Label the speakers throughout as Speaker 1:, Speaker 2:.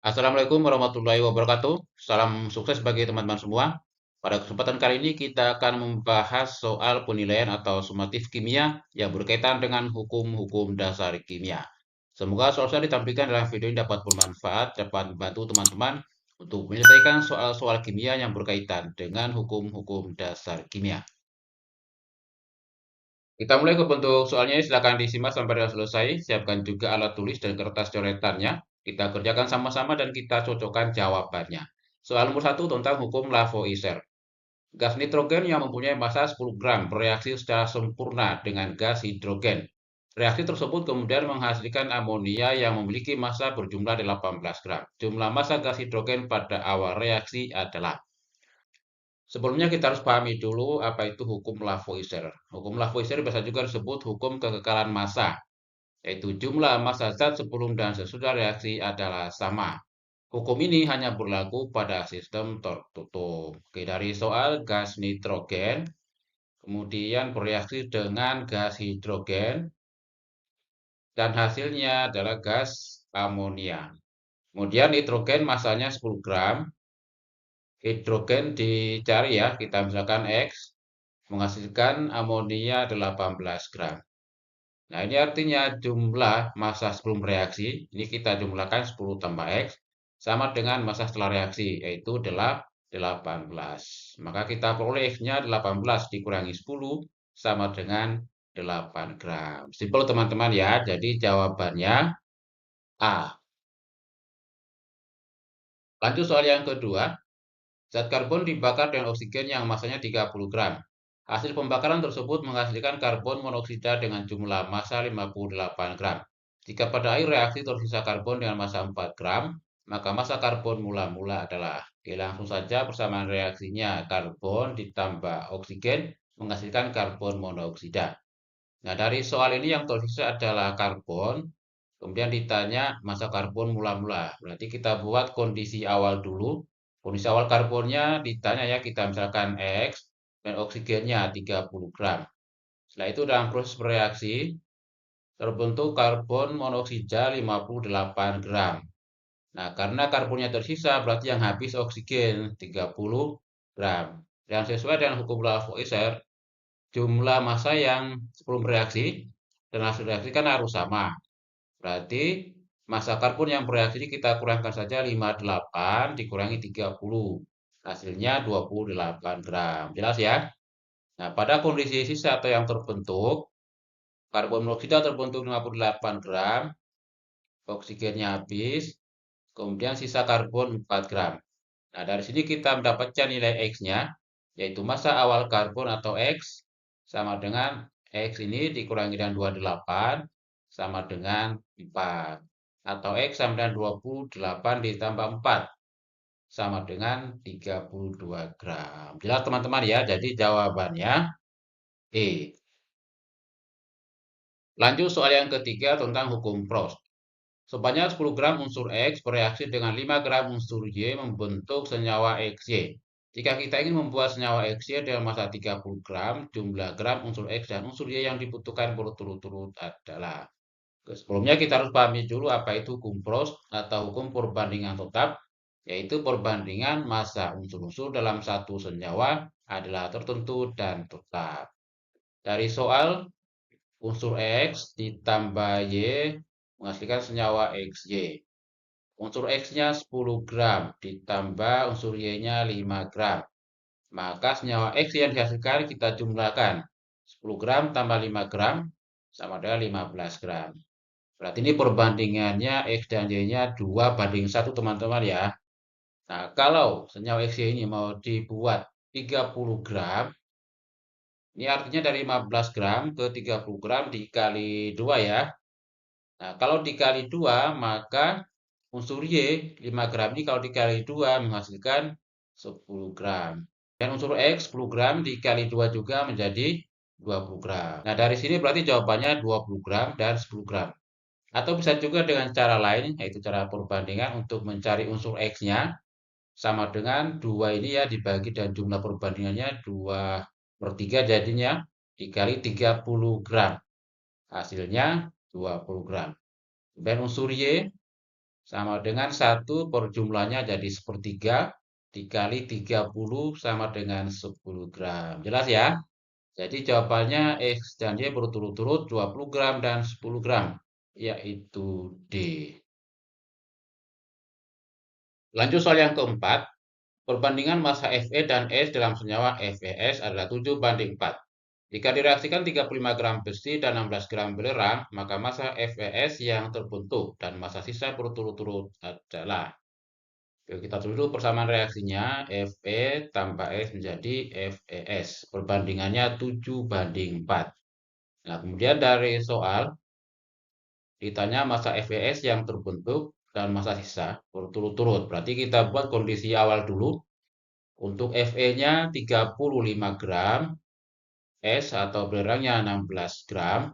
Speaker 1: Assalamualaikum warahmatullahi wabarakatuh. Salam sukses bagi teman-teman semua. Pada kesempatan kali ini kita akan membahas soal penilaian atau sumatif kimia yang berkaitan dengan hukum-hukum dasar kimia. Semoga soal-soal ditampilkan dalam video ini dapat bermanfaat, dapat membantu teman-teman untuk menyelesaikan soal-soal kimia yang berkaitan dengan hukum-hukum dasar kimia. Kita mulai ke bentuk soalnya, silakan disimak sampai dengan selesai. Siapkan juga alat tulis dan kertas coretannya. Kita kerjakan sama-sama dan kita cocokkan jawabannya. Soal nomor 1 tentang hukum Lavoisier. Gas nitrogen yang mempunyai massa 10 gram bereaksi secara sempurna dengan gas hidrogen. Reaksi tersebut kemudian menghasilkan amonia yang memiliki massa berjumlah 18 gram. Jumlah massa gas hidrogen pada awal reaksi adalah. Sebelumnya kita harus pahami dulu apa itu hukum Lavoisier. Hukum Lavoisier biasa juga disebut hukum kekekalan massa, yaitu jumlah massa zat sebelum dan sesudah reaksi adalah sama. Hukum ini hanya berlaku pada sistem tertutup. Oke, dari soal gas nitrogen, kemudian bereaksi dengan gas hidrogen, dan hasilnya adalah gas amonia. Kemudian nitrogen massanya 10 gram, hidrogen dicari ya, kita misalkan X, menghasilkan amonia 18 gram. Nah, ini artinya jumlah massa sebelum reaksi, ini kita jumlahkan 10 tambah X, sama dengan massa setelah reaksi, yaitu 18. Maka kita peroleh X-nya 18 dikurangi 10, sama dengan 8 gram. Simpel teman-teman ya, jadi jawabannya A. Lanjut soal yang kedua. Zat karbon dibakar dengan oksigen yang massanya 30 gram. Hasil pembakaran tersebut menghasilkan karbon monoksida dengan jumlah massa 58 gram. Jika pada air reaksi tersisa karbon dengan massa 4 gram, maka massa karbon mula-mula adalah. Oke, langsung saja persamaan reaksinya karbon ditambah oksigen menghasilkan karbon monoksida. Nah, dari soal ini yang tersisa adalah karbon, kemudian ditanya massa karbon mula-mula. Berarti kita buat kondisi awal dulu. Kondisi awal karbonnya ditanya ya, kita misalkan X dan oksigennya 30 gram. Setelah itu dalam proses bereaksi terbentuk karbon monoksida 58 gram. Nah, karena karbonnya tersisa berarti yang habis oksigen 30 gram. Dan sesuai dengan hukum Lavoisier, jumlah massa yang sebelum reaksi dan hasil reaksi kan harus sama. Berarti massa karbon yang bereaksi ini kita kurangkan saja 58 dikurangi 30. Hasilnya 28 gram. Jelas ya? Nah, pada kondisi sisa atau yang terbentuk, karbon monoksida terbentuk 58 gram, oksigennya habis, kemudian sisa karbon 4 gram. Nah, dari sini kita mendapatkan nilai X-nya, yaitu massa awal karbon atau X, sama dengan X ini dikurangi dengan 28, sama dengan 4. Atau X sama dengan 28 ditambah 4, sama dengan 32 gram. Jelas teman-teman ya, jadi jawabannya E. Lanjut soal yang ketiga tentang hukum Proust. Sebanyak 10 gram unsur X bereaksi dengan 5 gram unsur Y membentuk senyawa XY. Jika kita ingin membuat senyawa XY dengan massa 30 gram, jumlah gram unsur X dan unsur Y yang dibutuhkan berturut-turut adalah. Sebelumnya kita harus pahami dulu apa itu hukum Proust atau hukum perbandingan tetap, yaitu perbandingan massa unsur-unsur dalam satu senyawa adalah tertentu dan tetap. Dari soal, unsur X ditambah Y menghasilkan senyawa XY. Unsur X-nya 10 gram ditambah unsur Y-nya 5 gram. Maka senyawa X yang dihasilkan kita jumlahkan. 10 gram tambah 5 gram sama dengan 15 gram. Berarti ini perbandingannya X dan Y-nya 2:1 teman-teman ya. Nah, kalau senyawa XY ini mau dibuat 30 gram, ini artinya dari 15 gram ke 30 gram dikali 2 ya. Nah, kalau dikali 2, maka unsur Y 5 gram ini kalau dikali 2 menghasilkan 10 gram. Dan unsur X 10 gram dikali 2 juga menjadi 20 gram. Nah, dari sini berarti jawabannya 20 gram dan 10 gram. Atau bisa juga dengan cara lain, yaitu cara perbandingan untuk mencari unsur X-nya. Sama dengan 2 ini ya dibagi dan jumlah perbandingannya 2/3 jadinya dikali 30 gram. Hasilnya 20 gram. Dan unsur Y sama dengan 1 per jumlahnya jadi sepertiga, dikali 30 sama dengan 10 gram. Jelas ya? Jadi jawabannya X dan Y berturut-turut 20 gram dan 10 gram, yaitu D. Lanjut soal yang keempat, perbandingan massa Fe dan S dalam senyawa FeS adalah 7:4. Jika direaksikan 35 gram besi dan 16 gram belerang, maka massa FeS yang terbentuk dan massa sisa berturut-turut adalah. Oke, kita tulis dulu persamaan reaksinya. Fe tambah S menjadi FeS. Perbandingannya 7:4. Nah, kemudian dari soal ditanya massa FeS yang terbentuk dan massa sisa berturut-turut. Berarti kita buat kondisi awal dulu. Untuk Fe-nya 35 gram, S atau belerangnya 16 gram.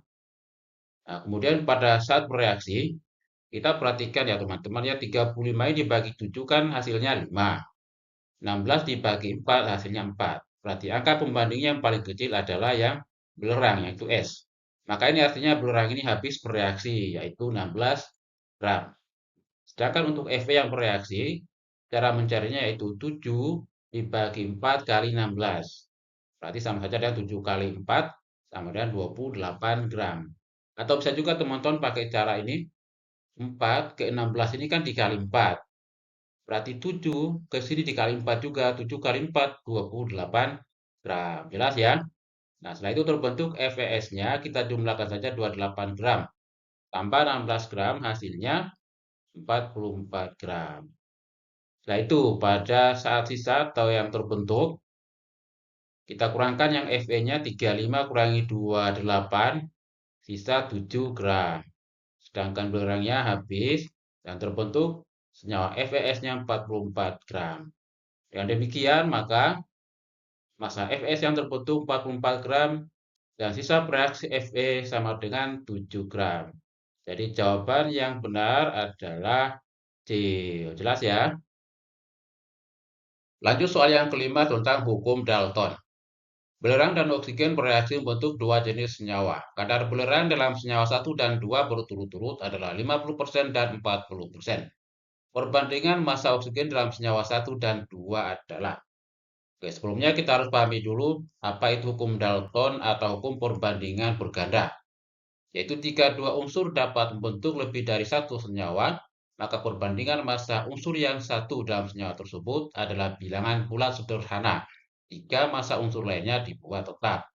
Speaker 1: Nah, kemudian pada saat bereaksi, kita perhatikan ya teman-teman ya, 35 ini dibagi 7 kan hasilnya 5. 16 dibagi 4 hasilnya 4. Berarti angka pembandingnya yang paling kecil adalah yang belerang, yaitu S. Maka ini artinya belerang ini habis bereaksi, yaitu 16 gram. Sedangkan untuk Fe yang bereaksi, cara mencarinya yaitu 7 dibagi 4 kali 16. Berarti sama saja dengan 7 kali 4 sama dengan 28 gram. Atau bisa juga teman-teman pakai cara ini, 4 ke 16 ini kan dikali 4. Berarti 7 ke sini dikali 4 juga. 7 kali 4, 28 gram. Jelas ya? Nah, setelah itu terbentuk FeS-nya, kita jumlahkan saja 28 gram. Tambah 16 gram, hasilnya 44 gram. Setelah itu, pada saat sisa atau yang terbentuk, kita kurangkan yang Fe-nya 35 kurangi 28, sisa 7 gram. Sedangkan belerangnya habis dan terbentuk senyawa FeS-nya 44 gram. Dengan demikian, maka massa Fes yang terbentuk 44 gram dan sisa bereaksi Fe sama dengan 7 gram. Jadi jawaban yang benar adalah C. Jelas ya? Lanjut soal yang kelima tentang hukum Dalton. Belerang dan oksigen bereaksi membentuk dua jenis senyawa. Kadar belerang dalam senyawa 1 dan 2 berturut-turut adalah 50% dan 40%. Perbandingan massa oksigen dalam senyawa 1 dan 2 adalah. Oke, sebelumnya kita harus pahami dulu apa itu hukum Dalton atau hukum perbandingan berganda. Yaitu jika dua unsur dapat membentuk lebih dari satu senyawa, maka perbandingan massa unsur yang satu dalam senyawa tersebut adalah bilangan bulat sederhana jika massa unsur lainnya dibuat tetap.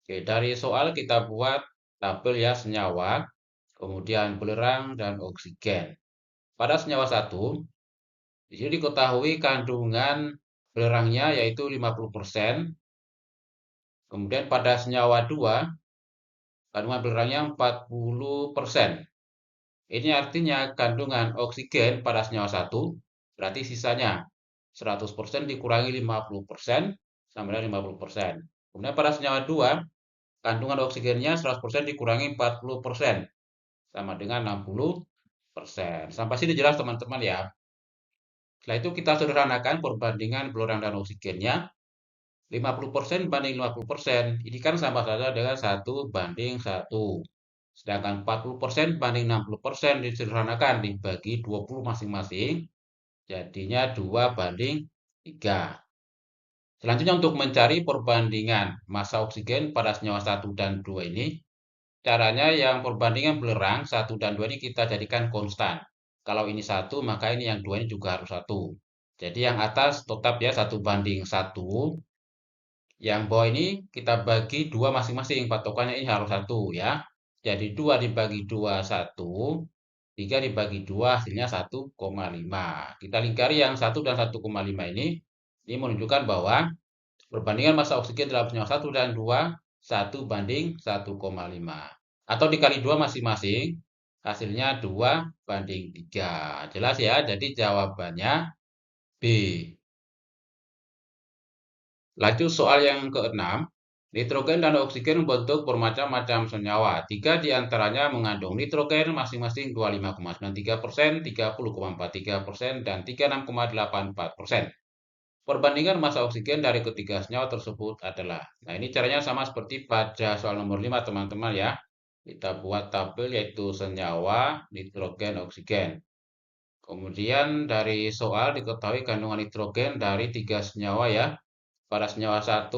Speaker 1: Oke, dari soal kita buat tabel ya senyawa, kemudian belerang dan oksigen. Pada senyawa 1, di sini diketahui kandungan belerangnya yaitu 50%. Kemudian pada senyawa 2, kandungan belerangnya 40%. Ini artinya kandungan oksigen pada senyawa 1, berarti sisanya 100% dikurangi 50% sama dengan 50%. Kemudian pada senyawa 2, kandungan oksigennya 100% dikurangi 40% sama dengan 60%. Sampai sini jelas teman-teman ya. Setelah itu kita sederhanakan perbandingan belerang dan oksigennya. 50% banding 50%, ini kan sama saja dengan 1:1. Sedangkan 40% banding 60% disederhanakan dibagi 20 masing-masing, jadinya 2:3. Selanjutnya untuk mencari perbandingan massa oksigen pada senyawa 1 dan 2 ini, caranya yang perbandingan belerang 1 dan 2 ini kita jadikan konstan. Kalau ini 1, maka ini yang 2 ini juga harus 1. Jadi yang atas tetap ya 1:1. Yang bawah ini kita bagi 2 masing-masing. Patokannya ini harus 1 ya. Jadi 2 dibagi 2, 1. 3 dibagi 2 hasilnya 1,5. Kita lingkari yang 1 dan 1,5 ini. Ini menunjukkan bahwa perbandingan massa oksigen dalam senyawa 1 dan 2, 1:1,5. Atau dikali 2 masing-masing, hasilnya 2:3. Jelas ya, jadi jawabannya B. Lanjut soal yang keenam, nitrogen dan oksigen membentuk bermacam-macam senyawa. 3 diantaranya mengandung nitrogen masing-masing 25,93%, 30,43%, dan 36,84%. Perbandingan massa oksigen dari ketiga senyawa tersebut adalah. Nah, ini caranya sama seperti pada soal nomor 5, teman-teman ya. Kita buat tabel yaitu senyawa, nitrogen, oksigen. Kemudian dari soal diketahui kandungan nitrogen dari 3 senyawa ya. Pada senyawa 1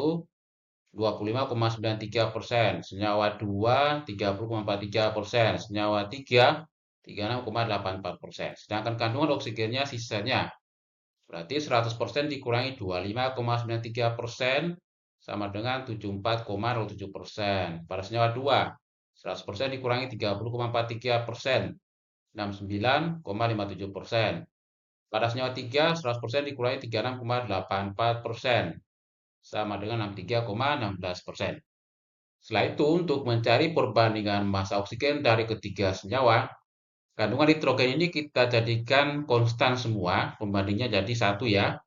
Speaker 1: 25,93%, senyawa 2 30,43%, senyawa 3 36,84%. Sedangkan kandungan oksigennya sisanya. Berarti 100% dikurangi 25,93% sama dengan 74,07%. Pada senyawa 2, 100% dikurangi 30,43%, 69,57%. Pada senyawa 3, 100% dikurangi 36,84%, sama dengan 63,16%. Setelah itu, untuk mencari perbandingan massa oksigen dari ketiga senyawa, kandungan nitrogen ini kita jadikan konstan semua, pembandingnya jadi 1 ya,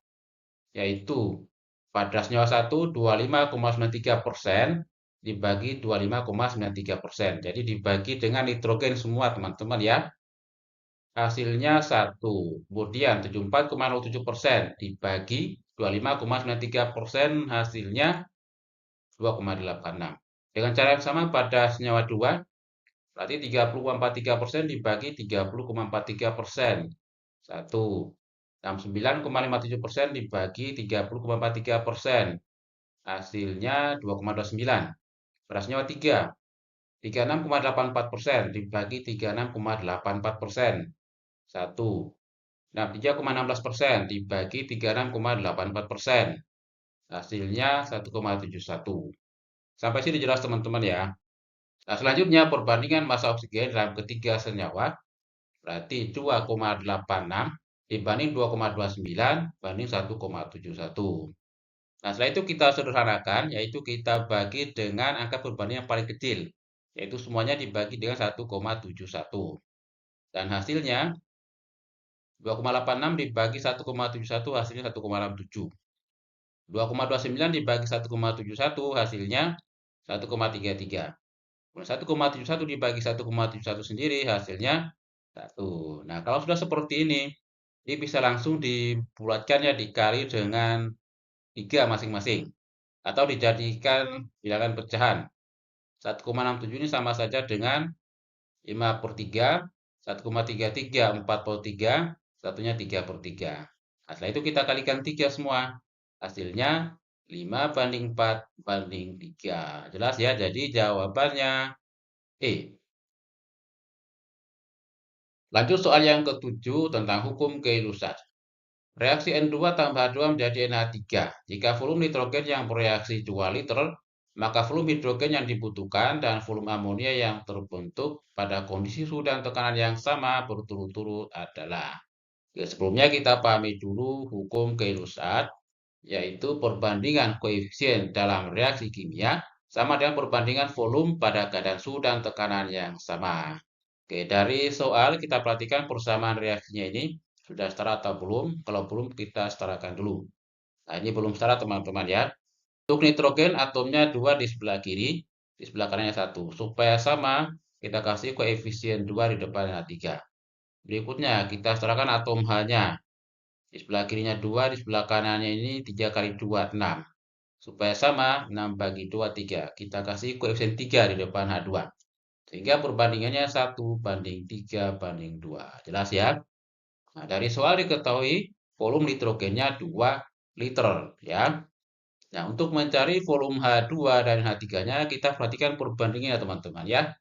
Speaker 1: yaitu pada senyawa 1 25,93% dibagi 25,93%. Jadi dibagi dengan nitrogen semua teman-teman ya. Hasilnya 1. Kemudian 74,07% dibagi 25,93%, hasilnya 2,86. Dengan cara yang sama pada senyawa 2, berarti 30,43% dibagi 30,43%. 1. 69,57% dibagi 30,43%. Hasilnya 2,29. Pada senyawa 3, 36,84% dibagi 36,84%. 1. 63,16% dibagi 36,84%. Hasilnya 1,71. Sampai sini jelas teman-teman ya. Nah, selanjutnya perbandingan massa oksigen dalam ketiga senyawa, berarti 2,86 dibanding 2,29 banding 1,71. Nah, setelah itu kita sederhanakan, yaitu kita bagi dengan angka perbandingan yang paling kecil, yaitu semuanya dibagi dengan 1,71. Dan hasilnya 2,86 dibagi 1,71 hasilnya 1,67. 2,29 dibagi 1,71 hasilnya 1,33. 1,71 dibagi 1,71 sendiri hasilnya 1. Nah, kalau sudah seperti ini bisa langsung dibulatkan ya, dikali dengan 3 masing-masing. Atau dijadikan bilangan pecahan. 1,67 ini sama saja dengan 5/3, 1,33 4/3, satunya 3/3. Nah, setelah itu kita kalikan 3 semua. Hasilnya 5/4/3. Jelas ya, jadi jawabannya E. Lanjut soal yang ketujuh tentang hukum Gay-Lussac. Reaksi N2 tambah H2 menjadi NH3. Jika volume nitrogen yang bereaksi 2 liter, maka volume hidrogen yang dibutuhkan dan volume amonia yang terbentuk pada kondisi suhu dan tekanan yang sama berturut-turut adalah. Oke, sebelumnya kita pahami dulu hukum Gay-Lussac, yaitu perbandingan koefisien dalam reaksi kimia sama dengan perbandingan volume pada keadaan suhu dan tekanan yang sama. Oke, dari soal kita perhatikan persamaan reaksinya ini sudah setara atau belum. Kalau belum, kita setarakan dulu. Nah, ini belum setara teman-teman ya. Untuk nitrogen atomnya 2 di sebelah kiri, di sebelah kanannya 1. Supaya sama, kita kasih koefisien 2 di depannya 3. Berikutnya, kita setarakan atom H-nya. Di sebelah kirinya 2, di sebelah kanannya ini 3 kali 2, 6. Supaya sama, 6 bagi 2, 3. Kita kasih koefisien 3 di depan H2. Sehingga perbandingannya 1 banding 3 banding 2. Jelas ya? Nah, dari soal diketahui volume nitrogennya 2 liter ya. Nah, untuk mencari volume H2 dan H3-nya kita perhatikan perbandingannya teman-teman ya.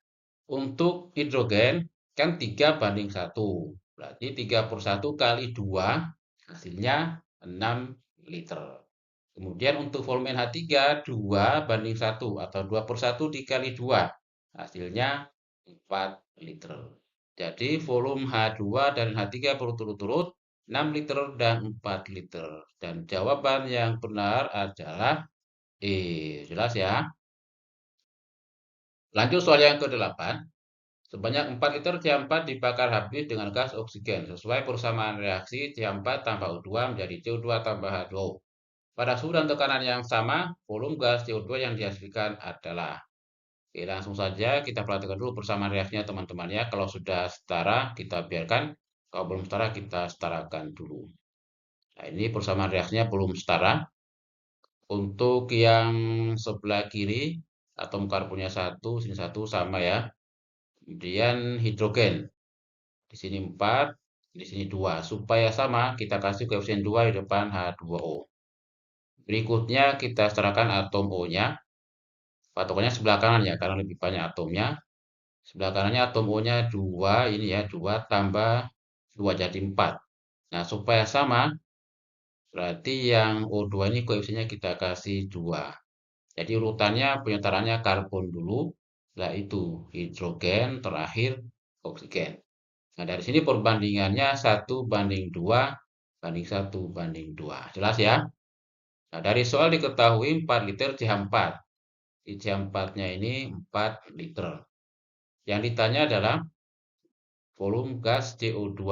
Speaker 1: Untuk hidrogen kan 3 banding 1. Berarti 3/1 kali 2 hasilnya 6 liter. Kemudian untuk volume NH3 2 banding 1 atau 2/1 dikali 2. Hasilnya 4 liter. Jadi volume H2 dan H3 berturut-turut 6 liter dan 4 liter. Dan jawaban yang benar adalah E. Jelas ya? Lanjut soal yang ke-8. Sebanyak 4 liter C4 dibakar habis dengan gas oksigen. Sesuai persamaan reaksi C4 tambah O2 menjadi CO2 tambah H2O. Pada suhu dan tekanan yang sama, volume gas CO2 yang dihasilkan adalah. Oke, langsung saja kita perhatikan dulu persamaan reaksinya teman-teman ya. Kalau sudah setara, kita biarkan. Kalau belum setara, kita setarakan dulu. Nah, ini persamaan reaksinya belum setara. Untuk yang sebelah kiri, atom karbonnya 1, sini 1 sama ya. Kemudian hidrogen. Di sini 4, Di sini 2. Supaya sama, kita kasih koefisien 2 di depan H2O. Berikutnya kita setarakan atom O-nya. Patokannya sebelah kanan ya, karena lebih banyak atomnya. Sebelah kanannya atom O-nya 2, ini ya, 2 tambah 2 jadi 4. Nah, supaya sama, berarti yang O2 ini koefisiennya kita kasih 2. Jadi urutannya penyetarannya karbon dulu, setelah itu hidrogen, terakhir oksigen. Nah, dari sini perbandingannya 1:2 banding 1:2. Jelas ya? Nah, dari soal diketahui 4 liter CH4. Di CH4-nya ini 4 liter. Yang ditanya adalah volume gas CO2.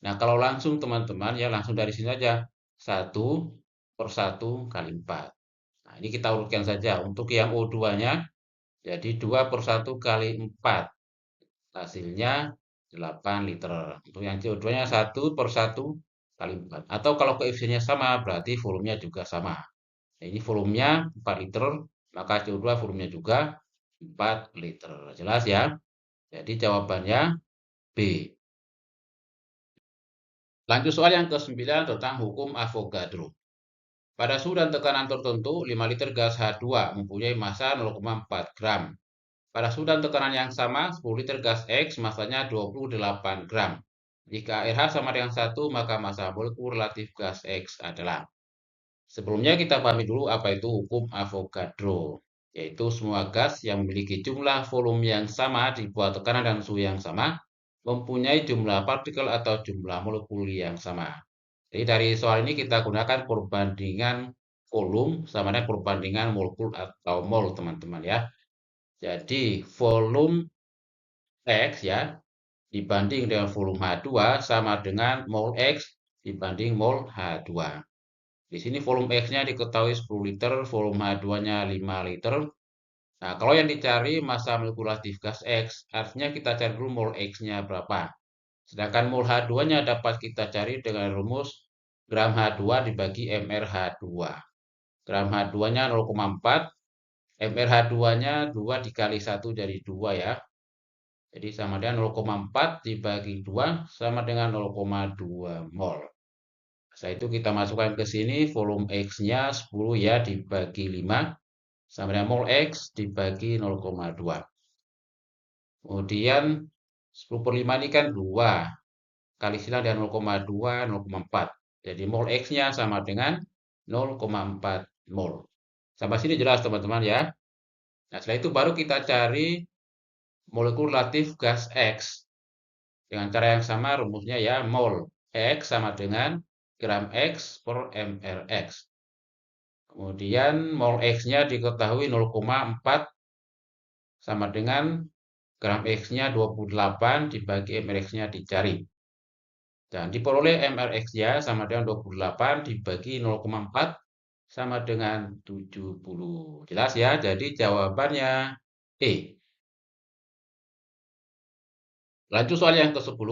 Speaker 1: Nah, kalau langsung teman-teman ya langsung dari sini aja. 1/1 kali 4. Nah, ini kita urutkan saja. Untuk yang O2-nya, jadi 2/1 kali 4. Hasilnya 8 liter. Untuk yang CO2-nya 1/1 kali 4. Atau kalau koefisiennya sama, berarti volumenya juga sama. Nah, ini volumenya 4 liter, maka CO2 volumenya juga 4 liter. Jelas ya? Jadi jawabannya B. Lanjut soal yang ke-9 tentang hukum Avogadro. Pada suhu dan tekanan tertentu, 5 liter gas H2 mempunyai massa 0,4 gram. Pada suhu dan tekanan yang sama, 10 liter gas X massanya 28 gram. Jika RH sama dengan 1, maka massa molekul relatif gas X adalah. Sebelumnya kita pahami dulu apa itu hukum Avogadro, yaitu semua gas yang memiliki jumlah volume yang sama di bawah tekanan dan suhu yang sama, mempunyai jumlah partikel atau jumlah molekul yang sama. Jadi dari soal ini kita gunakan perbandingan volume sama dengan perbandingan molekul atau mol, teman-teman ya. Jadi volume X ya dibanding dengan volume H2 sama dengan mol X dibanding mol H2. Di sini volume X-nya diketahui 10 liter, volume H2-nya 5 liter. Nah, kalau yang dicari massa molekul relatif gas X, artinya kita cari dulu mol X-nya berapa. Sedangkan mol H2-nya dapat kita cari dengan rumus gram H2 dibagi mRH2. Gram H2-nya 0,4, mRH2-nya 2 dikali 1 jadi 2 ya. Jadi sama dengan 0,4 dibagi 2 sama dengan 0,2 mol. Setelah itu kita masukkan ke sini volume X-nya 10 ya dibagi 5 sama dengan mol X dibagi 0,2. Kemudian 10/5 ini kan 2 kali silang dengan 0,2, 0,4. Jadi mol X-nya sama dengan 0,4 mol. Sampai sini jelas teman-teman ya. Nah, setelah itu baru kita cari molekul relatif gas X. Dengan cara yang sama rumusnya ya, mol X sama dengan gram X per mRx. Kemudian mol X-nya diketahui 0,4 sama dengan gram X-nya 28 dibagi mRx-nya dicari. Dan diperoleh mRx-nya sama dengan 28 dibagi 0,4 sama dengan 70. Jelas ya? Jadi jawabannya E. Lanjut soal yang ke-10.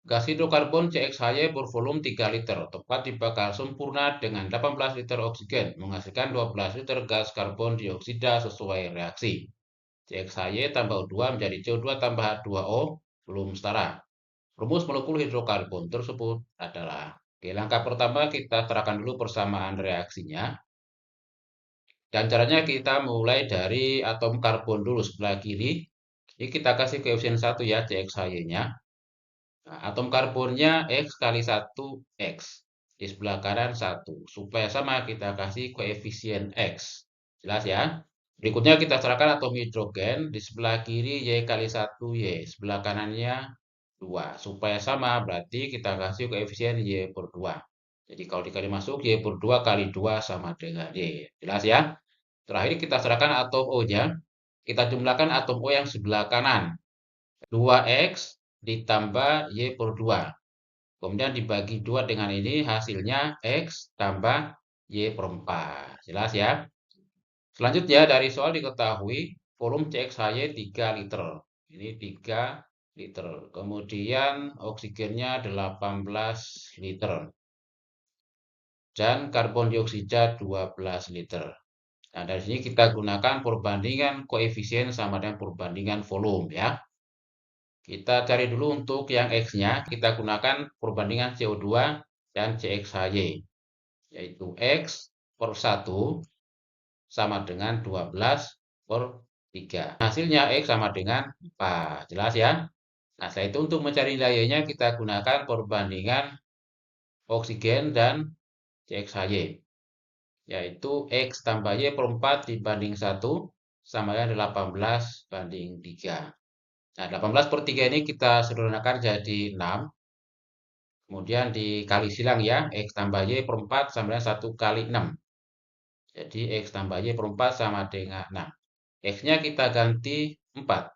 Speaker 1: Gas hidrokarbon CXHY bervolume 3 liter, tepat dibakar sempurna dengan 18 liter oksigen, menghasilkan 12 liter gas karbon dioksida sesuai reaksi. CXHY tambah O2 menjadi CO2 tambah H2O belum setara. Rumus molekul hidrokarbon tersebut adalah. Oke, langkah pertama kita terangkan dulu persamaan reaksinya. Dan caranya kita mulai dari atom karbon dulu sebelah kiri. Ini kita kasih koefisien 1 ya, CXHY-nya. Nah, atom karbonnya X kali 1 X. Di sebelah kanan 1. Supaya sama kita kasih koefisien X. Jelas ya? Berikutnya kita serahkan atom hidrogen. Di sebelah kiri Y kali 1 Y. Sebelah kanannya 2. Supaya sama berarti kita kasih koefisien Y per 2. Jadi kalau dikali masuk Y per 2 kali 2 sama dengan Y. Jelas ya? Terakhir kita serahkan atom O-nya. Kita jumlahkan atom O yang sebelah kanan. 2X ditambah Y per 2. Kemudian dibagi 2 dengan ini hasilnya X tambah Y per 4. Jelas ya? Selanjutnya dari soal diketahui volume CXHY 3 liter. Ini 3 liter. Kemudian oksigennya 18 liter. Dan karbon dioksida 12 liter. Nah, dari sini kita gunakan perbandingan koefisien sama dengan perbandingan volume ya. Kita cari dulu untuk yang X-nya, kita gunakan perbandingan CO2 dan CXHY, yaitu X per 1 sama dengan 12 per 3. Hasilnya X sama dengan 4. Jelas ya? Nah, setelah itu untuk mencari nilai Y-nya kita gunakan perbandingan oksigen dan CXHY, yaitu X tambah Y per 4 dibanding 1 sama dengan 18 banding 3. Nah, 18 per 3 ini kita sederhanakan jadi 6. Kemudian dikali silang ya, X tambah Y per 4 sama dengan 1 kali 6. Jadi X tambah Y per 4 sama dengan 6. X-nya kita ganti 4.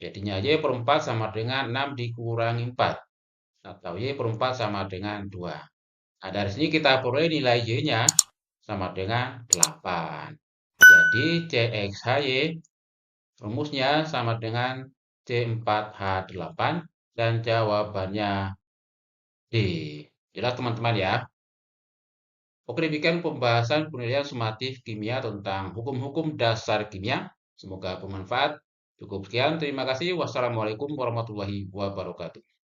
Speaker 1: Jadinya Y per 4 sama dengan 6 dikurangi 4. Atau Y per 4 sama dengan 2. Nah, dari sini kita peroleh nilai Y-nya sama dengan 8. Jadi CXHY rumusnya sama dengan C4H8 dan jawabannya D. Jelas teman-teman ya? Oke, demikian pembahasan penilaian sumatif kimia tentang hukum-hukum dasar kimia. Semoga bermanfaat. Cukup sekian, terima kasih. Wassalamualaikum warahmatullahi wabarakatuh.